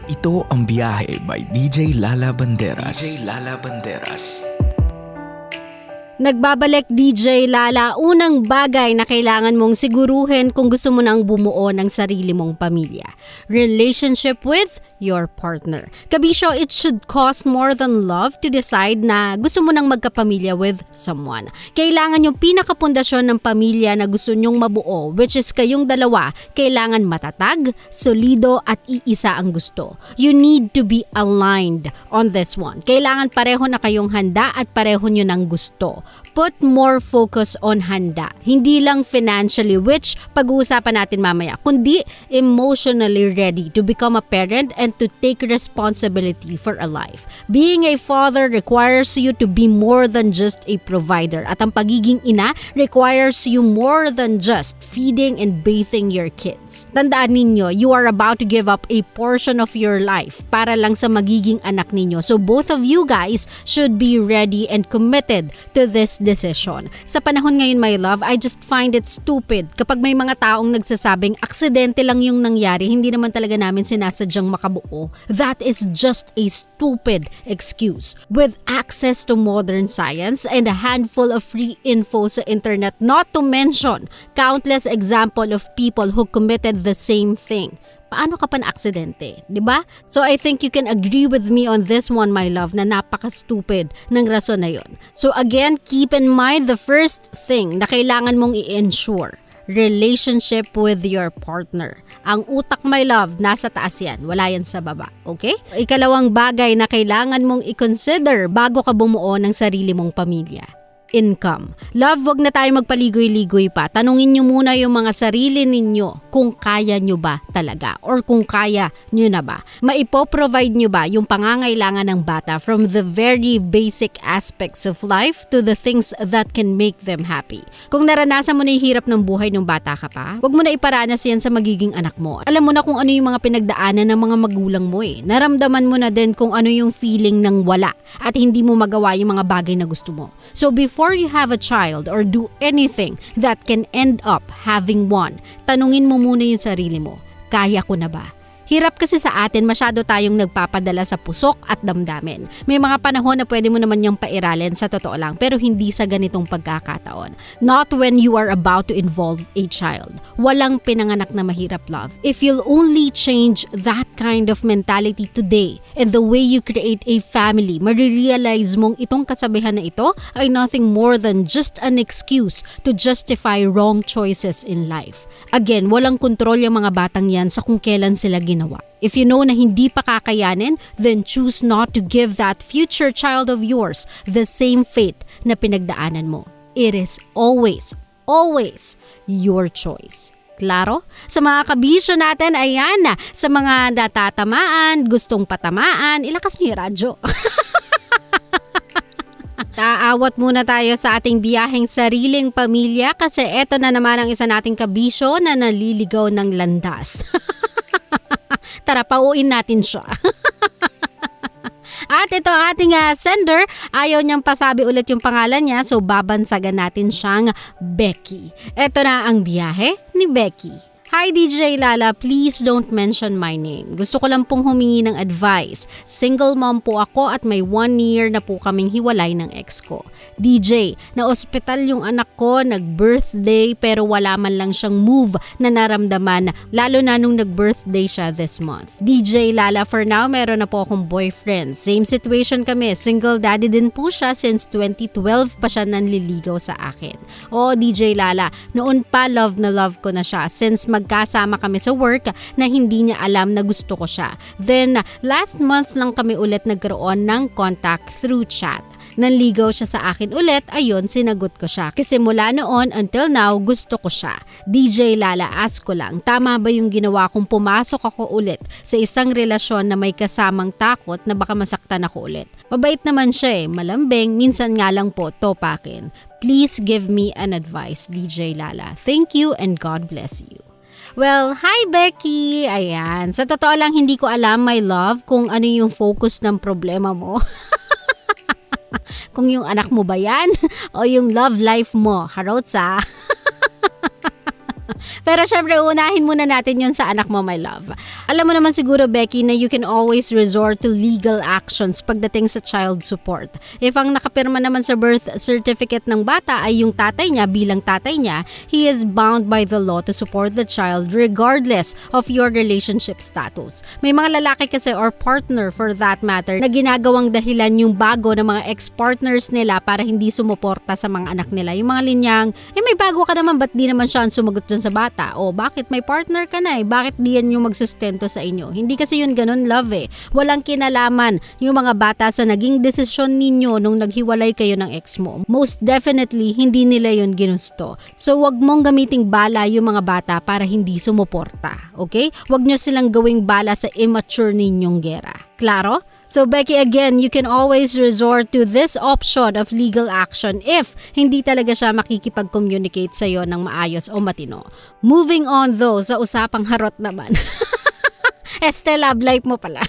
Ito ang Biyahe by DJ Lala Banderas. DJ Lala Banderas. Nagbabalik DJ Lala, unang bagay na kailangan mong siguruhin kung gusto mo nang bumuo ng sarili mong pamilya. Relationship with your partner. Kabisyo, it should cost more than love to decide na gusto mo nang magkapamilya with someone. Kailangan yung pinakapundasyon ng pamilya na gusto nyong mabuo, which is kayong dalawa, kailangan matatag, solido at iisa ang gusto. You need to be aligned on this one. Kailangan pareho na kayong handa at pareho nyo ng gusto. Put more focus on handa. Hindi lang financially, which pag-uusapan natin mamaya, kundi emotionally ready to become a parent and to take responsibility for a life. Being a father requires you to be more than just a provider. At ang pagiging ina requires you more than just feeding and bathing your kids. Tandaan ninyo, you are about to give up a portion of your life para lang sa magiging anak ninyo. So both of you guys should be ready and committed to this decision. Sa panahon ngayon, my love, I just find it stupid kapag may mga taong nagsasabing aksidente lang yung nangyari, hindi naman talaga namin sinasadyang makabuo. That is just a stupid excuse. With access to modern science and a handful of free info sa internet, not to mention countless example of people who committed the same thing. Paano ka pa na-aksidente? Diba? So I think you can agree with me on this one, my love, na napaka-stupid ng rason na yun. So again, keep in mind the first thing na kailangan mong i-ensure. Relationship with your partner. Ang utak, my love, nasa taas yan. Wala yan sa baba. Okay? Ikalawang bagay na kailangan mong i-consider bago ka bumuo ng sarili mong pamilya. Income. Love, wag na tayo magpaligoy-ligoy pa. Tanungin nyo muna yung mga sarili ninyo kung kaya nyo ba talaga or kung kaya nyo na ba. Maipo-provide nyo ba yung pangangailangan ng bata from the very basic aspects of life to the things that can make them happy. Kung naranasan mo na yung hirap ng buhay nung bata ka pa, wag mo na iparanas yan sa magiging anak mo. Alam mo na kung ano yung mga pinagdaanan ng mga magulang mo eh. Naramdaman mo na din kung ano yung feeling ng wala at hindi mo magawa yung mga bagay na gusto mo. So before you have a child or do anything that can end up having one, tanungin mo muna yung sarili mo, kaya ko na ba? Hirap kasi sa atin, masyado tayong nagpapadala sa pusok at damdamin. May mga panahon na pwede mo naman niyang pairalin sa totoo lang, pero hindi sa ganitong pagkakataon. Not when you are about to involve a child. Walang pinanganak na mahirap, love. If you'll only change that kind of mentality today and the way you create a family, marirealize mong itong kasabihan na ito ay nothing more than just an excuse to justify wrong choices in life. Again, walang kontrol yung mga batang yan sa kung kailan sila ginawa. If you know na hindi pa kakayanin, then choose not to give that future child of yours the same fate na pinagdaanan mo. It is always your choice. Klaro? Sa mga kabisyo natin, ayan na. Sa mga natatamaan, gustong patamaan, ilakas niyo yung radyo. Taawat muna tayo sa ating biyaheng sariling pamilya kasi eto na naman ang isa nating kabisyo na naliligaw ng landas. Tara, pauin natin siya. At ito ating sender, ayaw niyang pasabi ulit yung pangalan niya, so babansagan natin siyang Becky. Ito na ang biyahe ni Becky. Hi DJ Lala, please don't mention my name. Gusto ko lang pong humingi ng advice. Single mom po ako at may 1 year na po kaming hiwalay ng ex ko. DJ, na-ospital yung anak ko, nag-birthday pero wala man lang siyang move na naramdaman, lalo na nung nag-birthday siya this month. DJ Lala, for now meron na po akong boyfriend. Same situation kami, single daddy din po siya since 2012 pa siya nanliligaw sa akin. Oo DJ Lala, noon pa love na love ko na siya since magkasama kami sa work na hindi niya alam na gusto ko siya. Then, last month lang kami ulit nagkaroon ng contact through chat. Nanligaw siya sa akin ulit, ayun, sinagot ko siya. Kasi mula noon until now, gusto ko siya. DJ Lala, ask ko lang, tama ba yung ginawa kong pumasok ako ulit sa isang relasyon na may kasamang takot na baka masaktan ako ulit? Mabait naman siya malambing, minsan nga lang po topakin. Please give me an advice, DJ Lala. Thank you and God bless you. Well, hi Becky! Ayan, sa totoo lang hindi ko alam, my love, kung ano yung focus ng problema mo. Kung yung anak mo ba yan o yung love life mo, harotsa. Pero syempre, unahin muna natin yun sa anak mo, my love. Alam mo naman siguro, Becky, na you can always resort to legal actions pagdating sa child support. If ang nakapirma naman sa birth certificate ng bata ay yung tatay niya bilang tatay niya, he is bound by the law to support the child regardless of your relationship status. May mga lalaki kasi or partner for that matter na ginagawang dahilan yung bago ng mga ex-partners nila para hindi sumuporta sa mga anak nila. Yung mga linyang, may bago ka naman, ba't di naman siya ang sumagot dyan sa bata? O bakit may partner ka na bakit di yan yung magsustento sa inyo? Hindi kasi yun ganun, love Walang kinalaman yung mga bata sa naging desisyon ninyo nung naghiwalay kayo ng ex mo. Most definitely, hindi nila yun ginusto. So wag mong gamiting bala yung mga bata para hindi sumuporta. Okay? Wag nyo silang gawing bala sa immature ninyong gera. Klaro? So Becky, again, you can always resort to this option of legal action if hindi talaga siya makikipag-communicate sa'yo ng maayos o matino. Moving on though, sa usapang harot naman. Love life mo pala.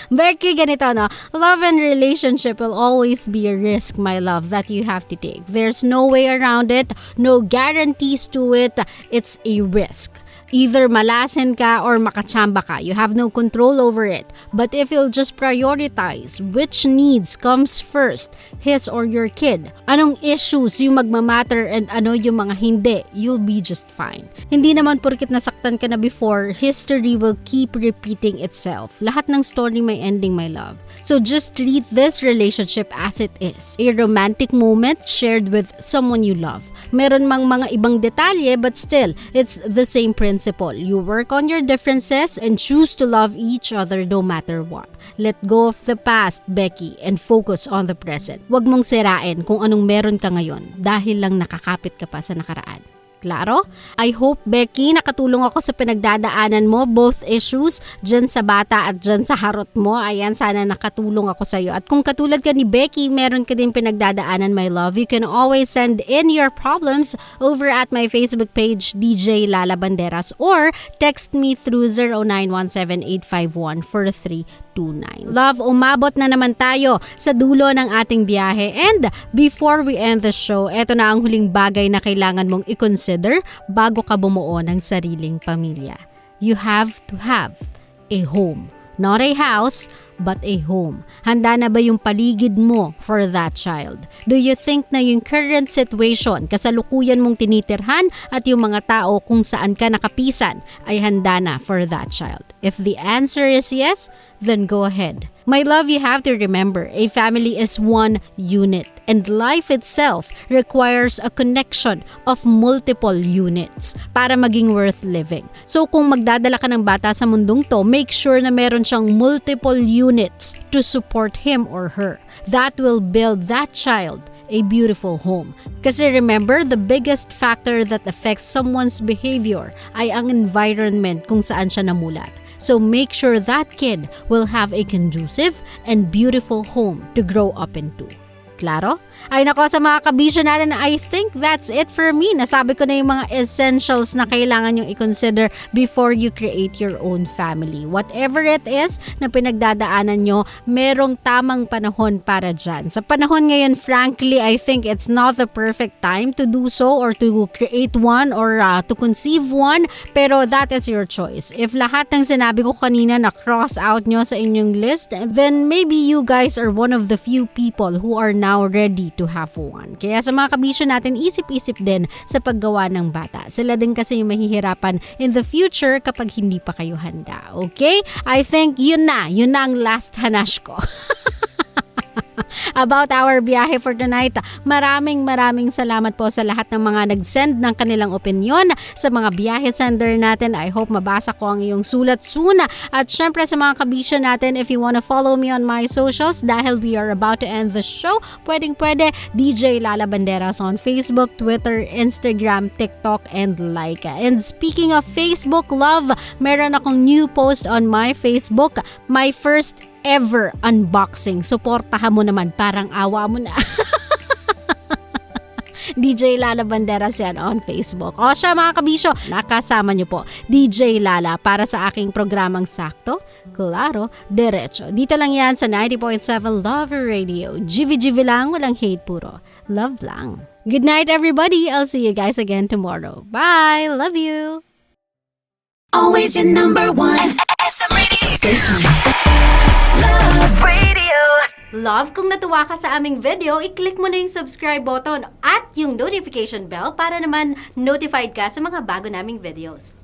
Becky, ganito no, love and relationship will always be a risk, my love, that you have to take. There's no way around it, no guarantees to it, it's a risk. Either malasin ka or makachamba ka. You have no control over it. But if you'll just prioritize which needs comes first, his or your kid, anong issues yung magmamatter and ano yung mga hindi, you'll be just fine. Hindi naman porkit nasaktan ka na before, history will keep repeating itself. Lahat ng story may ending, my love. So just treat this relationship as it is. A romantic moment shared with someone you love. Meron mang mga ibang detalye but still, it's the same principle. You work on your differences and choose to love each other no matter what. Let go of the past, Becky, and focus on the present. Huwag mong sirain kung anong meron ka ngayon dahil lang nakakapit ka pa sa nakaraan. Klaro? I hope, Becky, nakatulong ako sa pinagdadaanan mo, both issues, dyan sa bata at dyan sa harot mo. Ayan, sana nakatulong ako sa'yo. At kung katulad ka ni Becky, meron ka din pinagdadaanan, my love, you can always send in your problems over at my Facebook page, DJ Lala Banderas, or text me through 0917-851-4329. Love, umabot na naman tayo sa dulo ng ating biyahe. And before we end the show, eto na ang huling bagay na kailangan mong i-consider bago ka bumuo ng sariling pamilya. You have to have a home. Not a house, but a home. Handa na ba yung paligid mo for that child? Do you think na yung current situation, kasalukuyan mong tinitirhan at yung mga tao kung saan ka nakapisan ay handa na for that child? If the answer is yes, then go ahead. My love, you have to remember, a family is one unit and life itself requires a connection of multiple units para maging worth living. So kung magdadala ka ng bata sa mundong to, make sure na meron siyang multiple units to support him or her. That will build that child a beautiful home. Kasi remember, the biggest factor that affects someone's behavior ay ang environment kung saan siya namulat. So make sure that kid will have a conducive and beautiful home to grow up into. Klaro? Ay nako, sa mga kabisyo natin, I think that's it for me. Nasabi ko na yung mga essentials na kailangan yung i-consider before you create your own family. Whatever it is na pinagdadaanan nyo, merong tamang panahon para dyan. Sa panahon ngayon, frankly, I think it's not the perfect time to do so or to create one or to conceive one, pero that is your choice. If lahat ng sinabi ko kanina na cross out nyo sa inyong list, then maybe you guys are one of the few people who are now ready to have one. Kaya sa mga kabisyo natin, isip-isip din sa paggawa ng bata. Sila din kasi yung mahihirapan in the future kapag hindi pa kayo handa. Okay? I think yun na ang last hanash ko. About our biyahe for tonight. Maraming salamat po sa lahat ng mga nag-send ng kanilang opinion sa mga Byahe Sender natin. I hope mabasa ko ang iyong sulat soon. At syempre sa mga kabisyo natin, if you wanna follow me on my socials dahil we are about to end the show, pwede DJ Lala Banderas on Facebook, Twitter, Instagram, TikTok, and Laika. And speaking of Facebook, love, meron akong new post on my Facebook. My first ever unboxing. Suportahan mo naman, parang awa mo na. DJ Lala Banderas yan on Facebook. O siya mga kabisyo, nakasama niyo po DJ Lala para sa aking programang Sakto, Klaro, Derecho. Dito lang yan sa 90.7 Love Radio. GV lang, walang hate, puro love lang. Good night, everybody. I'll see you guys again tomorrow. Bye. Love you. Always your number one SM radio station. Love Radio. Love, kung natuwa ka sa aming video, i-click mo na yung subscribe button at yung notification bell para naman notified ka sa mga bago naming videos.